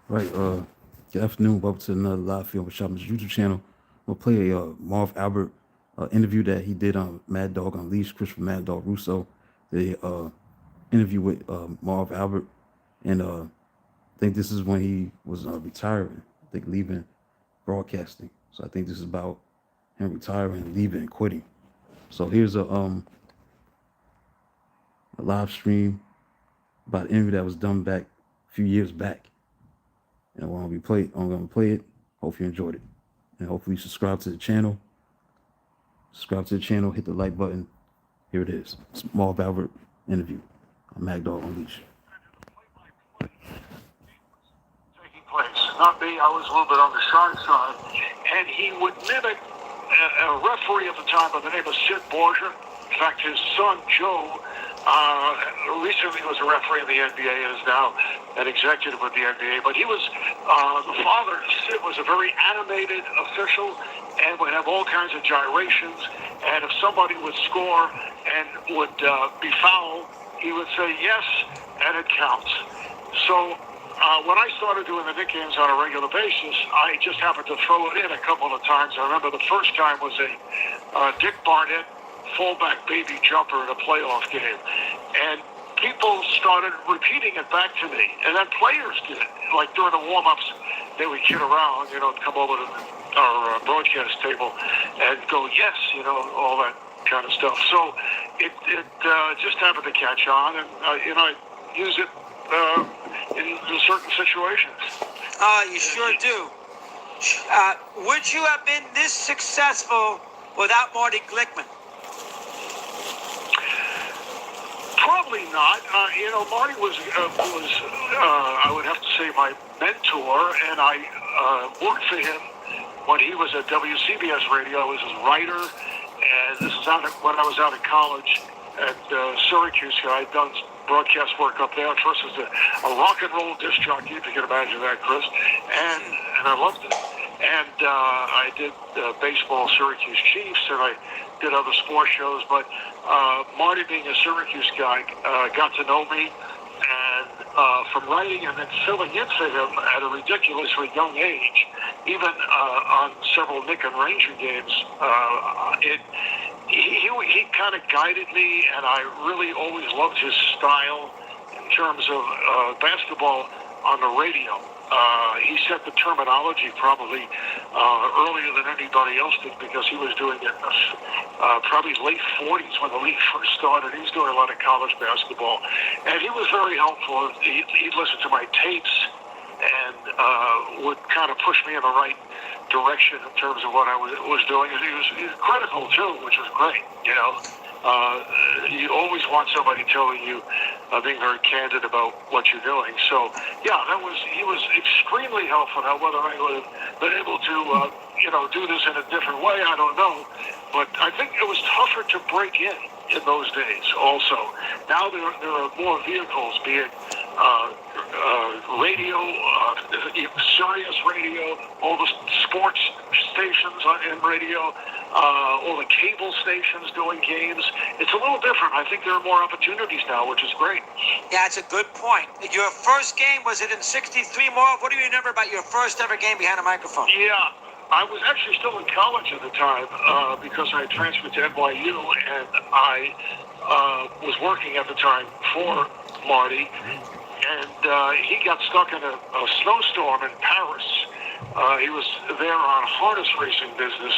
Right. Good afternoon. Welcome to another live film with Shopman's YouTube channel. We'll play a Marv Albert interview that he did on Mad Dog Unleashed, Christopher Mad Dog Russo. The interview with Marv Albert, and I think this is when he was retiring. I think leaving broadcasting. So I think this is about him retiring, leaving, and quitting. So here's a live stream about an interview that was done back a few years back. And I'm gonna play it. Hope you enjoyed it. And hopefully subscribe to the channel. Subscribe to the channel, hit the like button. Here it is. Small Albert interview on Mad Dog Unleashed. Taking place. Not me, I was a little bit on the shy side. And he would mimic a referee at the time by the name of Sid Borgia. In fact, his son, Joe, recently was a referee in the NBA and is now an executive with the NBA. But he was, the father, Sid, was a very animated official and would have all kinds of gyrations. And if somebody would score and would be fouled, he would say yes, and it counts. So when I started doing the nicknames on a regular basis, I just happened to throw it in a couple of times. I remember the first time was a Dick Barnett fullback baby jumper in a playoff game. And people started repeating it back to me. And then players did it. Like during the warm-ups, they would kid around, come over to our broadcast table and go, yes, all that kind of stuff. So it just happened to catch on. And, I use it in certain situations. You sure do. Would you have been this successful without Marty Glickman? Probably not. Marty was I would have to say, my mentor, and I worked for him when he was at WCBS Radio. I was his writer, and this is when I was out of college at Syracuse. I'd done broadcast work up there. First as a rock and roll disc jockey, if you can imagine that, Chris, and I loved it. And I did baseball, Syracuse Chiefs, and I did other sports shows. But Marty, being a Syracuse guy, got to know me, and from writing and then filling in for him at a ridiculously young age, even on several Nick and Ranger games, he kind of guided me, and I really always loved his style in terms of basketball on the radio. He set the terminology probably earlier than anybody else did, because he was doing it in probably late 40s when the league first started. He was doing a lot of college basketball, and he was very helpful. He'd listen to my tapes and would kind of push me in the right direction in terms of what I was doing. And he was critical too, which was great. You always want somebody telling you, being very candid about what you're doing. So, yeah, he was extremely helpful. Now, whether I would have been able to, do this in a different way, I don't know. But I think it was tougher to break in those days also. Now there are more vehicles, be it radio, Sirius radio, all the sports stations in radio, all the cable stations doing games. It's a little different. I think there are more opportunities now, which is great. Yeah, that's a good point. Your first game, was it in '63, Marv? What do you remember about your first ever game behind a microphone? Yeah. I was actually still in college at the time because I had transferred to NYU, and I was working at the time for Marty, and he got stuck in a snowstorm in Paris. He was there on harness racing business,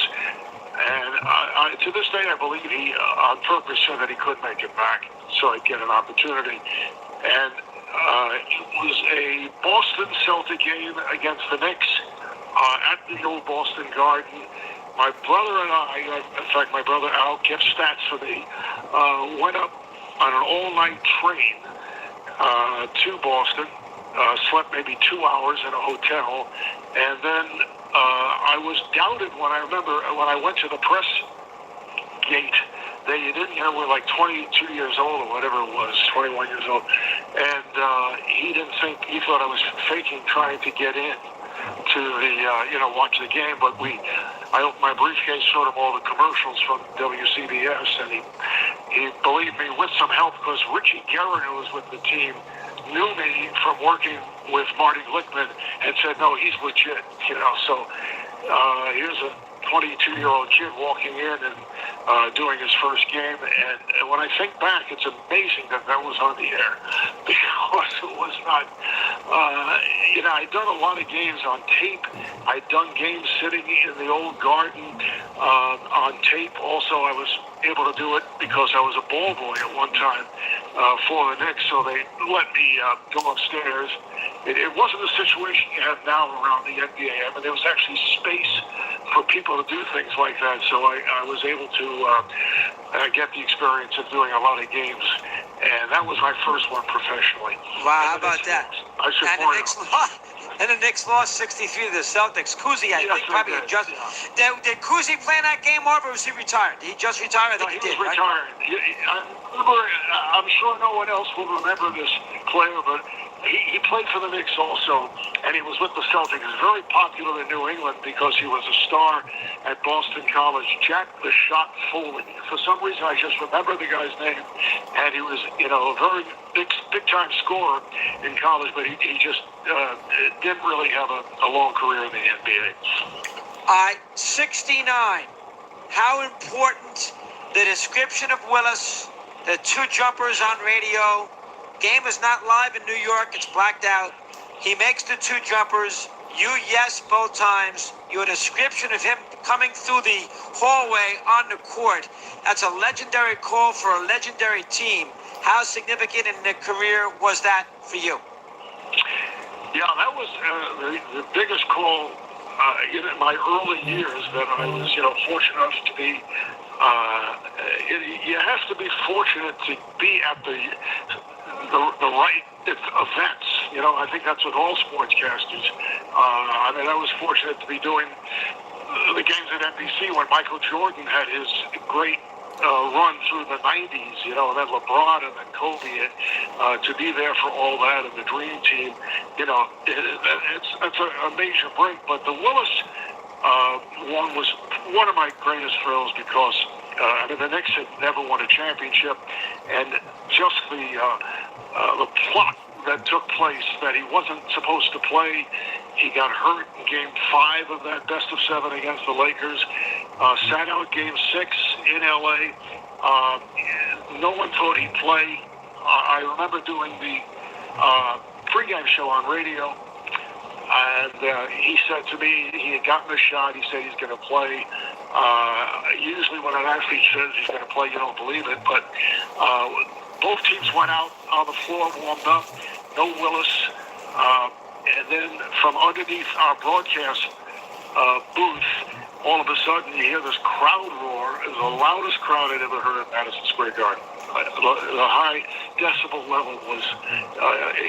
and to this day I believe he on purpose said that he couldn't make it back so I'd get an opportunity. And it was a Boston Celtic game against the Knicks at the old Boston Garden. My brother and I, in fact, my brother Al kept stats for me, went up on an all-night train to Boston, slept maybe 2 hours in a hotel, and then I was doubted when I went to the press gate. They didn't, we're like 22 years old or whatever it was, 21 years old, and he thought I was faking trying to get in to the, watch the game, but I opened my briefcase, showed him all the commercials from WCBS, and he believed me, with some help, because Richie Guerin, who was with the team, knew me from working with Marty Glickman and said, no, he's legit, So here's a 22-year-old kid walking in and doing his first game. And when I think back, it's amazing that was on the air because it was not, I'd done a lot of games on tape. I'd done games sitting in the old garden on tape. Also, I was able to do it because I was a ball boy at one time for the Knicks, so they let me go upstairs. It wasn't the situation you have now around the NBA. I mean, there was actually space for people to do things like that, so I was able to get the experience of doing a lot of games, and that was my first one professionally. Wow, how about that? I should And the Knicks lost 63 to the Celtics. Kuzi, I think, probably just. Yeah. Did Kuzi play in that game, Marv, or was he retired? Did he just retire? I think he did. Was retired. Right? I'm sure no one else will remember this player, but he played for the Knicks also, and he was with the Celtics. He was very popular in New England because he was a star at Boston College. Jack the Shot Foley. For some reason, I just remember the guy's name, and he was, a very big-time scorer in college, but he just didn't really have a long career in the NBA. 69. How important the description of Willis, the two jumpers on radio. Game is not live in New York. It's blacked out. He makes the two jumpers. You yes both times. Your description of him coming through the hallway on the court. That's a legendary call for a legendary team. How significant in the career was that for you? Yeah, that was the biggest call in my early years that I was, fortunate enough to be. You have to be fortunate to be at the right events. I think that's with all sportscasters. I was fortunate to be doing the games at NBC when Michael Jordan had his great run through the 90s, and then LeBron and then Kobe, to be there for all that and the Dream Team, it's a major break. But the Willis one was one of my greatest thrills because the Knicks had never won a championship, and just the plot that took place that he wasn't supposed to play. He got hurt in Game 5 of that best-of-7 against the Lakers. Sat out Game 6 in L.A. No one thought he'd play. I remember doing the pregame show on radio, and he said to me he had gotten a shot. He said he's going to play. Usually when an athlete says he's going to play, you don't believe it. But both teams went out on the floor, warmed up. No Willis. And then from underneath our broadcast booth, all of a sudden you hear this crowd roar. It was the loudest crowd I'd ever heard at Madison Square Garden. The high decibel level was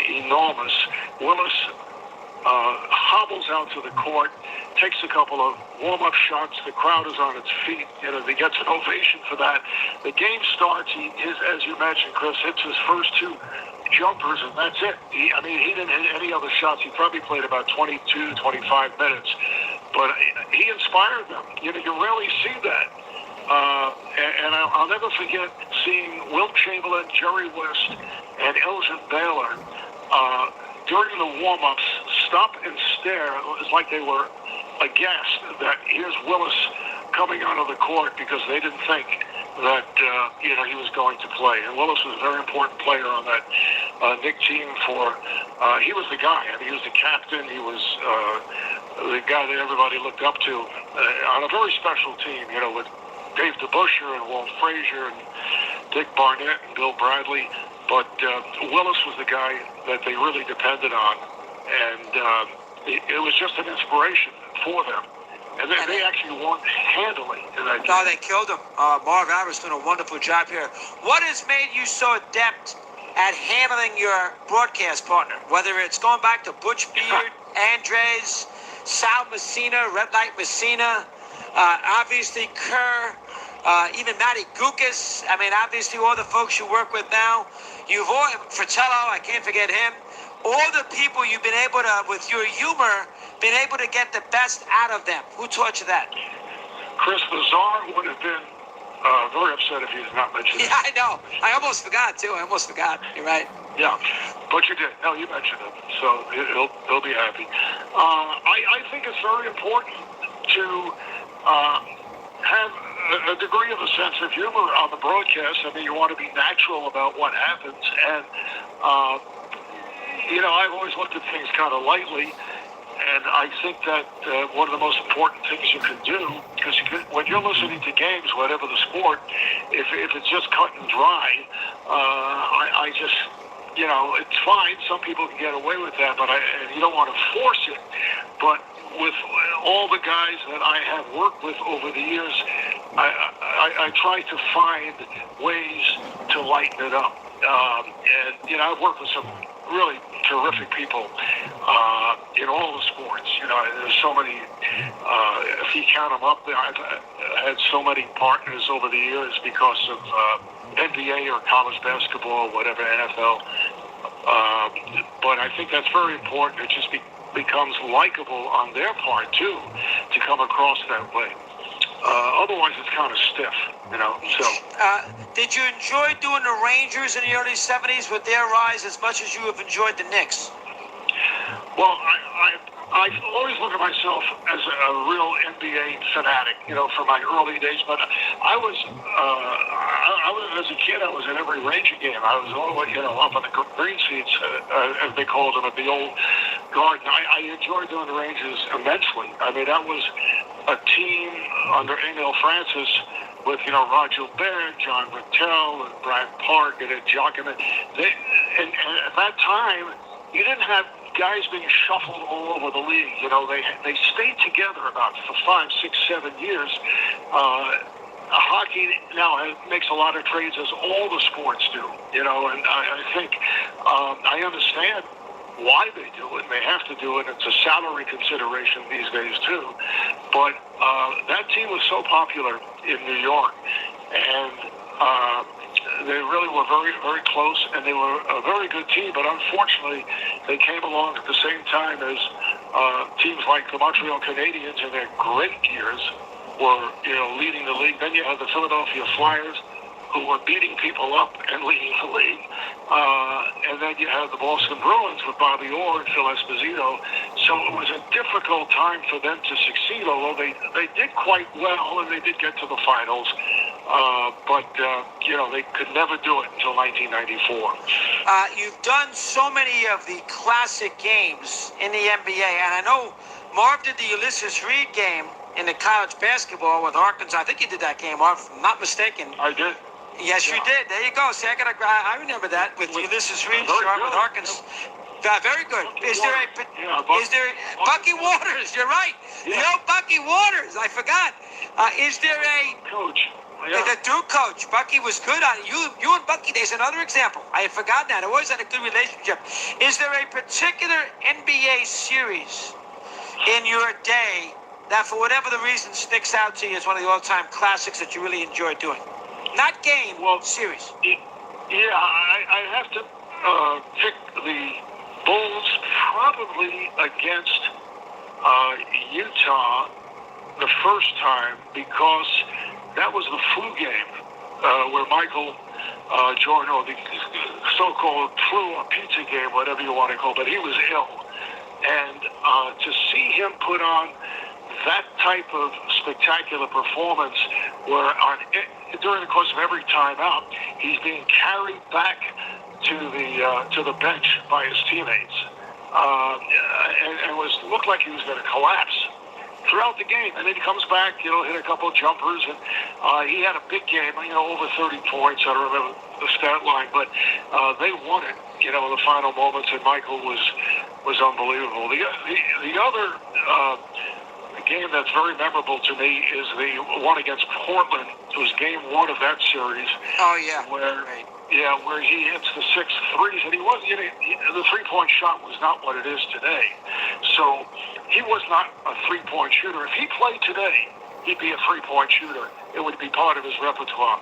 enormous. Willis hobbles out to the court, takes a couple of warm-up shots. The crowd is on its feet. He gets an ovation for that. The game starts. As you mentioned, Chris, hits his first two jumpers, and that's it. He didn't hit any other shots. He probably played about 22, 25 minutes. But he inspired them. You rarely see that. And I'll never forget seeing Wilt Chamberlain, Jerry West, and Elgin Baylor during the warm-ups stop and stare. It was like they were aghast that here's Willis coming onto the court because they didn't think that he was going to play. And Willis was a very important player on that Knick team. He was the guy. He was the captain. He was the guy that everybody looked up to on a very special team. With Dave DeBusschere and Walt Frazier and Dick Barnett and Bill Bradley. But Willis was the guy that they really depended on, and it was just an inspiration for them. And they actually won handily in that game. No, they killed him. Marv Albert's doing a wonderful job here. What has made you so adept at handling your broadcast partner? Whether it's going back to Butch Beard, Andres, Sal Messina, Red Light Messina, obviously Kerr, even Matty Gukas. Obviously all the folks you work with now. Fratello, I can't forget him. All the people you've been able to, with your humor, been able to get the best out of them. Who taught you that? Chris, the czar would have been very upset if you did not mention it. Yeah, I know. I almost forgot, too. You're right. Yeah, but you did. No, you mentioned him, so he'll be happy. I think it's very important to have a degree of a sense of humor on the broadcast. I mean, you want to be natural about what happens, and I've always looked at things kind of lightly. And I think that one of the most important things you can do, because when you're listening to games, whatever the sport, if it's just cut and dry, I just, it's fine. Some people can get away with that, but you don't want to force it. But with all the guys that I have worked with over the years, I try to find ways to lighten it up. And I've worked with some really terrific people in all the sports. There's so many. If you count them up, I've had so many partners over the years because of NBA or college basketball, or whatever, NFL. But I think that's very important. It just becomes likable on their part too, to come across that way. Otherwise, it's kind of stiff, So, did you enjoy doing the Rangers in the early '70s with their rise as much as you have enjoyed the Knicks? Well, I always look at myself as a real NBA fanatic, from my early days. But I was as a kid, I was at every Ranger game. I was all the way, up on the green seats, as they called them at the old Garden. I enjoyed doing the Rangers immensely. I mean, that was a team under Emil Francis with, Roger Baird, John Rattel, and Brad Park, and Joachim. And at that time, you didn't have guys being shuffled all over the league. They stayed together about for 5, 6, 7 years. Hockey now makes a lot of trades, as all the sports do. And I think I understand why they do it, and they have to do it. It's a salary consideration these days too. But that team was so popular in New York, and they really were very, very close, and they were a very good team. But unfortunately, they came along at the same time as teams like the Montreal Canadiens in their great years were, leading the league. Then you had the Philadelphia Flyers, who were beating people up and leading the league. And then you had the Boston Bruins with Bobby Orr and Phil Esposito. So it was a difficult time for them to succeed, although they did quite well, and they did get to the finals. But they could never do it until 1994. You've done so many of the classic games in the NBA, and I know Marv did the Ulysses Reed game in the college basketball with Arkansas. I think you did that game, Marv, if I'm not mistaken. I did. Yes, you did. There you go. See, I remember that with Ulysses Reed with Arkansas. Very good. Is there Bucky Waters? You're right. Yeah. The old Bucky Waters. I forgot. Is there a coach? Yeah. The Duke coach? Bucky was good on it. You and Bucky. There's another example. I had forgotten that. I always had a good relationship. Is there a particular NBA series in your day that, for whatever the reason, sticks out to you as one of the all-time classics that you really enjoyed doing? Not game, series. Yeah, I have to pick the Bulls probably against Utah the first time, because that was the flu game where Michael Jordan, or the so-called flu or pizza game, whatever you want to call it, but he was ill. And to see him put on that type of spectacular performance, where during the course of every timeout, he's being carried back to the bench by his teammates, and looked like he was going to collapse throughout the game. And then he comes back, hit a couple of jumpers, and he had a big game, over 30 points. I don't remember the stat line, but they won it, in the final moments, and Michael was unbelievable. The other game that's very memorable to me is the one against Portland. It was game 1 of that series. Oh, yeah. Where he hits the 6 threes, and the three-point shot was not what it is today. So he was not a three-point shooter. If he played today, he'd be a three-point shooter. It would be part of his repertoire.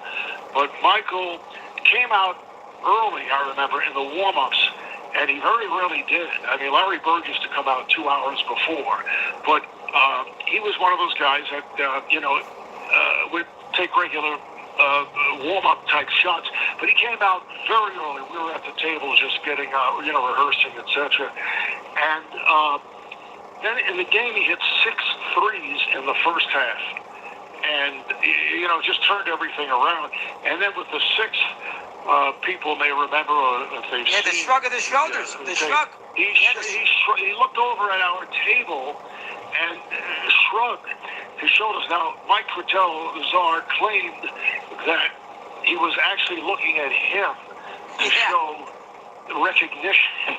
But Michael came out early, I remember, in the warm-ups, and he very rarely did. I mean, Larry Bird used to come out 2 hours before, but he was one of those guys that, would take regular warm-up type shots, but he came out very early. We were at the table just getting, rehearsing, etc. And then in the game, he hit 6 threes in the first half, and just turned everything around. And then with the sixth, people may remember, or if they've seen, the shrug of the shoulders, the shrug. He looked over at our table and shrugged his shoulders. Now, Mike Fratello, the czar, claimed that he was actually looking at him to show recognition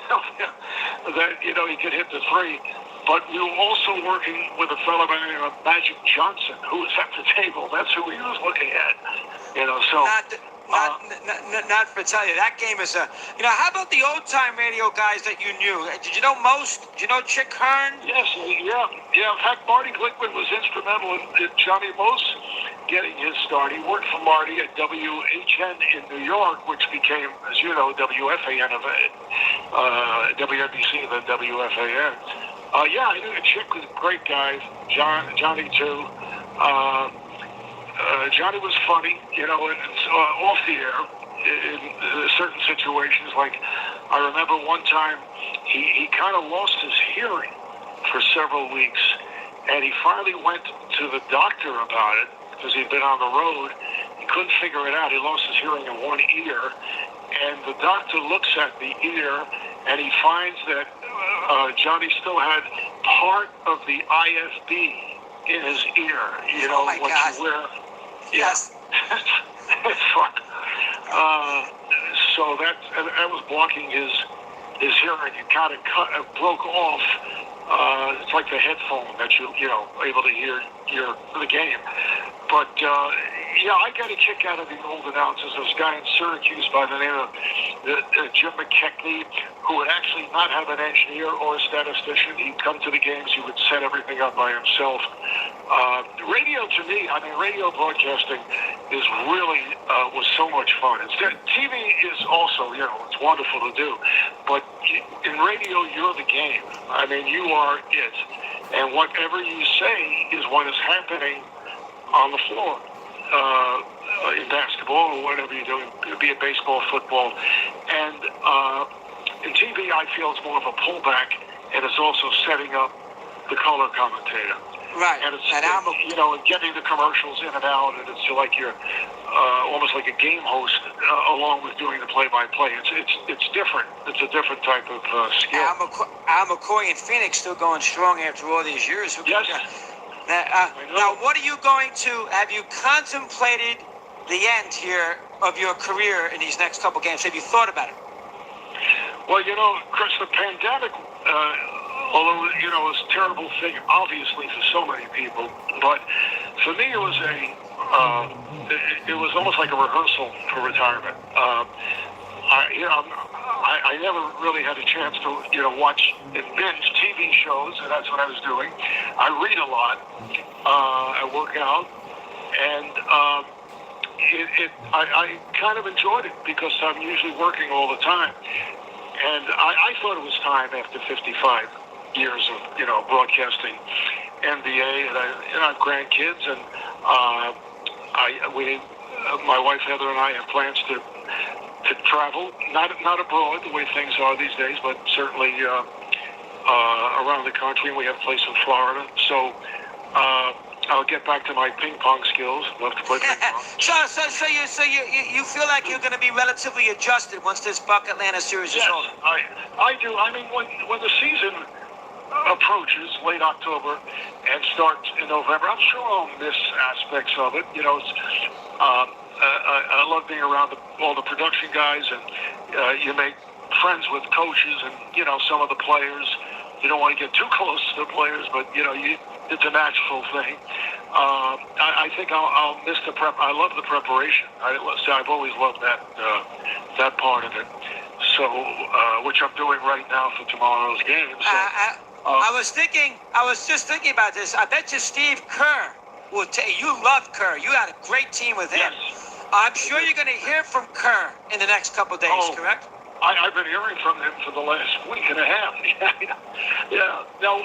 that, he could hit the three. But we were also working with a fellow by the name of Magic Johnson, who was at the table. That's who he was looking at. Not for tell you, that game is a. How about the old time radio guys that you knew? Did you know most? Did you know Chick Hearn? Yes, yeah. In fact, Marty Glickman was instrumental in Johnny Most getting his start. He worked for Marty at WHN in New York, which became, as you know, WFAN of WNBC, then WFAN. I knew Chick was a great guy. Johnny too. Johnny was funny, and off the air in certain situations. Like, I remember one time he kind of lost his hearing for several weeks, and he finally went to the doctor about it because he'd been on the road. He couldn't figure it out. He lost his hearing in one ear, and the doctor looks at the ear, and he finds that Johnny still had part of the IFB in his ear. Oh what God. you wear. Yes. It's fun. So that was blocking his hearing. It kind of broke off. It's like the headphone that you able to hear the game. But I got a kick out of the old announcers. There was a guy in Syracuse by the name of Jim McKechnie, who would actually not have an engineer or a statistician. He'd come to the games. He would set everything up by himself. Radio to me, radio broadcasting is really was so much fun. TV is also, it's wonderful to do, but in radio, you're the game. You are it, and whatever you say is what is happening on the floor. In basketball or whatever you're doing, be it baseball, football, and in TV, I feel it's more of a pullback, and it's also setting up the color commentator. Right. And it's getting the commercials in and out, and it's like you're almost like a game host along with doing the play-by-play. It's different. It's a different type of skill. Al McCoy in Phoenix still going strong after all these years. Yes. Now, what are you going to? Have you contemplated the end here of your career in these next couple games? Have you thought about it? Well, Chris, the pandemic, although it was a terrible thing, obviously for so many people, but for me it was it was almost like a rehearsal for retirement. I never really had a chance to watch and binge TV shows, and that's what I was doing. I read a lot. I work out, and I kind of enjoyed it because I'm usually working all the time. And I thought it was time after 55 years of broadcasting NBA, and I have grandkids, and my wife Heather and I have plans to travel, not abroad the way things are these days, but certainly around the country. And we have a place in Florida, so I'll get back to my ping pong skills. Love to play ping pong. So you feel like you're going to be relatively adjusted once this Buck Atlanta series is over? I do. When the season approaches late October and starts in November, I'm sure I'll miss aspects of it. I love being around all the production guys, and you make friends with coaches and some of the players. You don't want to get too close to the players, but it's a natural thing. I think I'll miss the prep. I love the preparation. I've always loved that part of it. So, which I'm doing right now for tomorrow's game. So, I was just thinking about this. I bet you Steve Kerr will you love Kerr. You had a great team with him. Yes. I'm sure you're going to hear from Kerr in the next couple of days, correct? I've been hearing from him for the last week and a half. Yeah. No,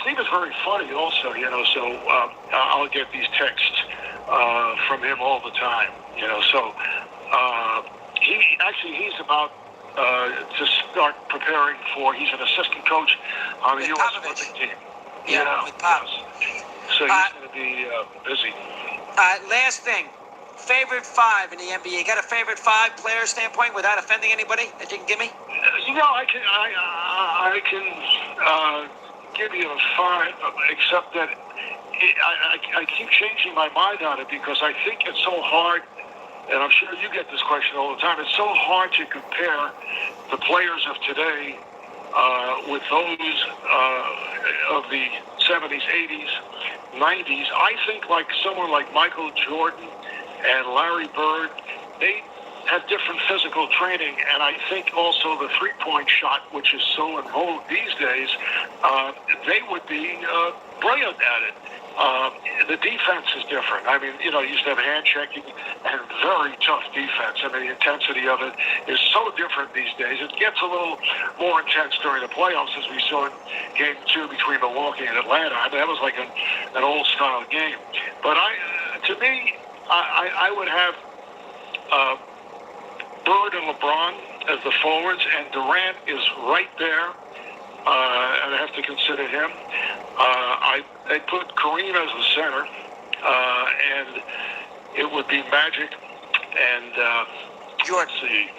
Steve is very funny also, so I'll get these texts from him all the time. So he's about to start preparing for. He's an assistant coach on the With U.S. Popovich. Olympic team. Yeah, with Pop. Yes. So he's going to be busy. Last thing. Favorite five in the NBA. Got a favorite five player standpoint without offending anybody that you can give me? I can give you a five, except that I keep changing my mind on it because I think it's so hard, and I'm sure you get this question all the time. It's so hard to compare the players of today with those of the 70s, 80s, 90s. I think like someone like Michael Jordan and Larry Bird, they have different physical training, and I think also the three-point shot, which is so in vogue these days, they would be brilliant at it. The defense is different. I mean, you used to have hand checking and very tough defense, and the intensity of it is so different these days. It gets a little more intense during the playoffs, as we saw in Game 2 between Milwaukee and Atlanta. I mean, that was like an old-style game. But to me, I would have Bird and LeBron as the forwards, and Durant is right there, and I have to consider him. I put Kareem as the center, and it would be Magic and Jordan. let's see.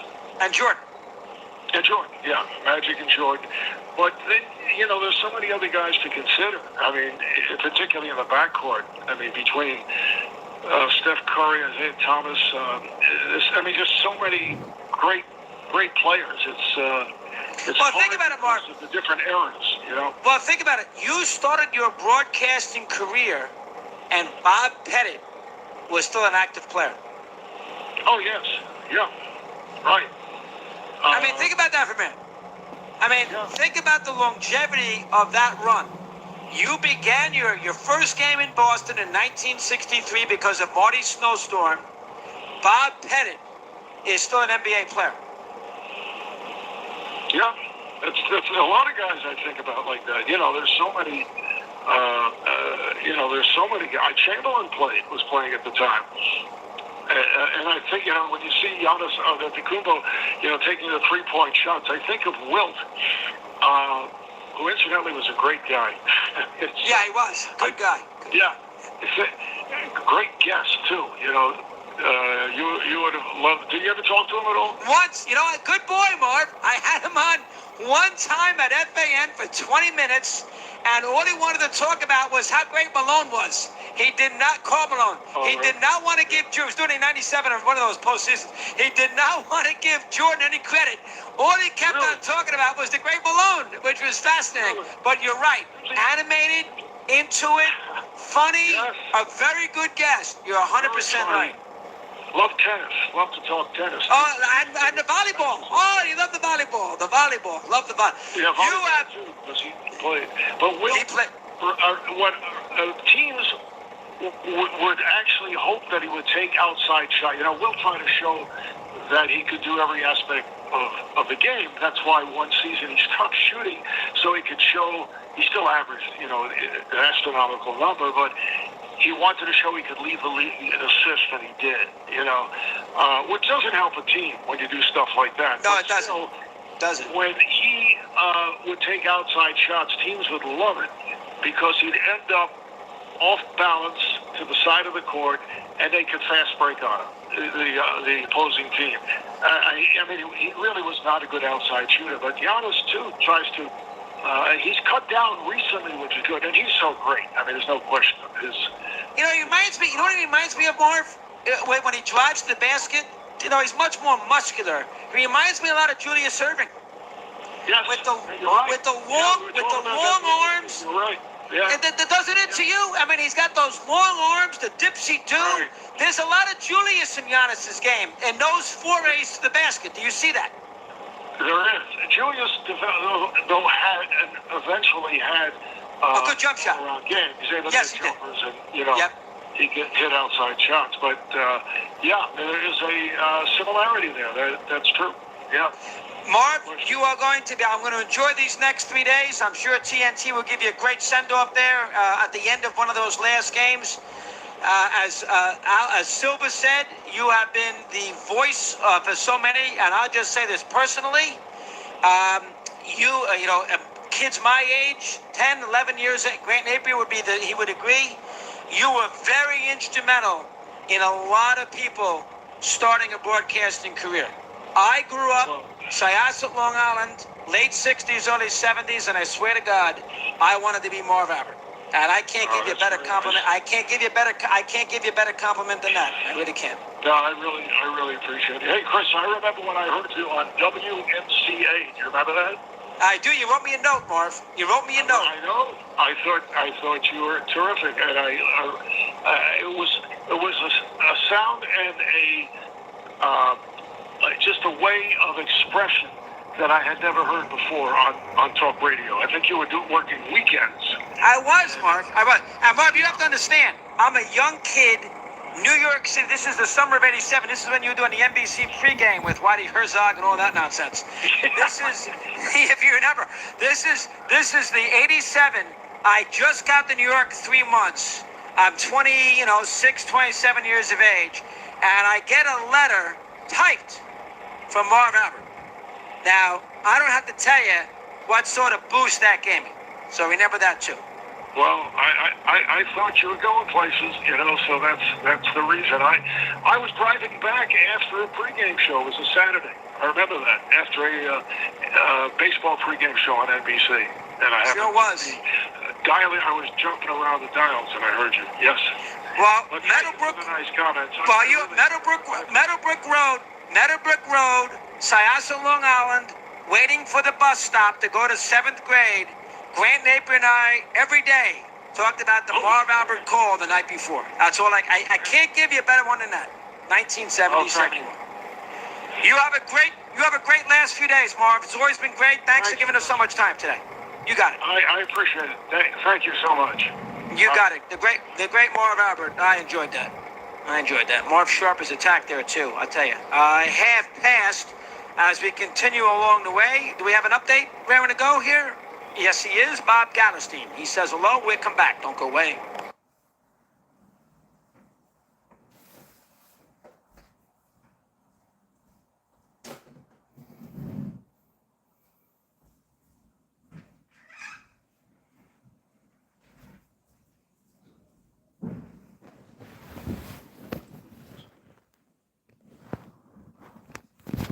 And Jordan. And Jordan, yeah, Magic and Jordan. But then, there's so many other guys to consider. I mean, particularly in the backcourt. I mean, between Steph Curry, Isaiah Thomas. Just so many great players. It's Well, hard think about it, Marv. because of the different eras. Well, think about it. You started your broadcasting career, and Bob Pettit was still an active player. Oh yes, yeah, right. Think about that for a minute. Think about the longevity of that run. You began your first game in Boston in 1963 because of Marty's snowstorm. Bob Pettit is still an NBA player. Yeah, it's a lot of guys I think about like that. There's so many. There's so many guys. Chamberlain was playing at the time. And I think, when you see Giannis Antetokounmpo, taking the three-point shots, I think of Wilt, who incidentally was a great guy. Yeah, he was. Good guy. Yeah. It's a great guest, too. You would have loved. Did you ever talk to him at all? Once. A good boy, Marv. I had him on one time at FAN for 20 minutes, and all he wanted to talk about was how great Malone was. He did not call Malone. He did not want to give Jordan. It was doing 97 or one of those postseasons. He did not want to give Jordan any credit. All he kept on talking about was the great Malone, which was fascinating. But you're right. Animated, into it, funny, a very good guest. You're 100% right. Love tennis. Love to talk tennis. Oh, and the volleyball. Oh, you love the volleyball. The volleyball. Love the volleyball. Yeah, volleyball too, because he played. But teams would actually hope that he would take outside shot. Will try to show that he could do every aspect of the game. That's why one season he stopped shooting, so he could show he still averaged, an astronomical number, but he wanted to show he could lead the league in assists, and he did, which doesn't help a team when you do stuff like that. No, but it doesn't. Still, doesn't. When he would take outside shots, teams would love it because he'd end up off balance to the side of the court, and they could fast break on him, the opposing team. He really was not a good outside shooter, but Giannis, too, tries to. He's cut down recently, which is good, and he's so great. There's no question of his. He reminds me. You know what he reminds me of, Marv? When he drives to the basket, he's much more muscular. He reminds me a lot of Julius Erving. Yes, with the long arms. You're right. Yeah. Doesn't it to you? He's got those long arms, the dipsy-do. Right. There's a lot of Julius in Giannis's game, and those forays to the basket. Do you see that? There is. Julius, though, eventually had a good jump shot. Around game. He's able to Yes, hit he did. jumpers, and he can hit outside shots. But there is a similarity there. That's true. Yeah. Marv, you are going to be. I'm going to enjoy these next 3 days. I'm sure TNT will give you a great send-off there at the end of one of those last games. As Silva said, you have been the voice for so many, and I'll just say this personally. Kids my age, 10, 11 years, Grant Napier he would agree. You were very instrumental in a lot of people starting a broadcasting career. I grew up Syosset, Long Island, late 60s, early 70s, and I swear to God, I wanted to be Marv Albert. And I can't give you a better compliment. I can't give you a better compliment than that. I really can't. No, I really appreciate it. Hey, Chris, I remember when I heard you on WMCA. Do you remember that? I do. You wrote me a note, Marv. You wrote me a note. I know. I thought you were terrific, and it was a sound and just a way of expression that I had never heard before on talk radio. I think you were working weekends. I was, Marv. I was. And Marv, you have to understand, I'm a young kid, New York City. This is the summer of '87. This is when you were doing the NBC pregame with Whitey Herzog and all that nonsense. This is, if you remember, this is the '87. I just got to New York 3 months. I'm 27 years of age, and I get a letter typed from Marv Albert. Now, I don't have to tell you what sort of boost that gave me. So remember that too. Well, I thought you were going places, so that's the reason. I was driving back after a pregame show. It was a Saturday. I remember that, after a baseball pregame show on NBC. And I was. Dialing, I was jumping around the dials, and I heard you. Yes. Well, But Meadowbrook, nice comments. Meadowbrook Road, Syosset, Long Island, waiting for the bus stop to go to 7th grade. Grant Napier and I, every day, talked about the Marv Albert call the night before. That's all. I can't give you a better one than that. 1970, 71. You have a great last few days, Marv. It's always been great. Thanks for giving us so much time today. You got it. I appreciate it. Thank you so much. You got it. The great Marv Albert. I enjoyed that. Marv Sharp is attacked there too. I tell you. Half past. As we continue along the way, do we have an update? Raring to go here? Yes, he is. Bob Gallerstein. He says hello. We'll come back. Don't go away.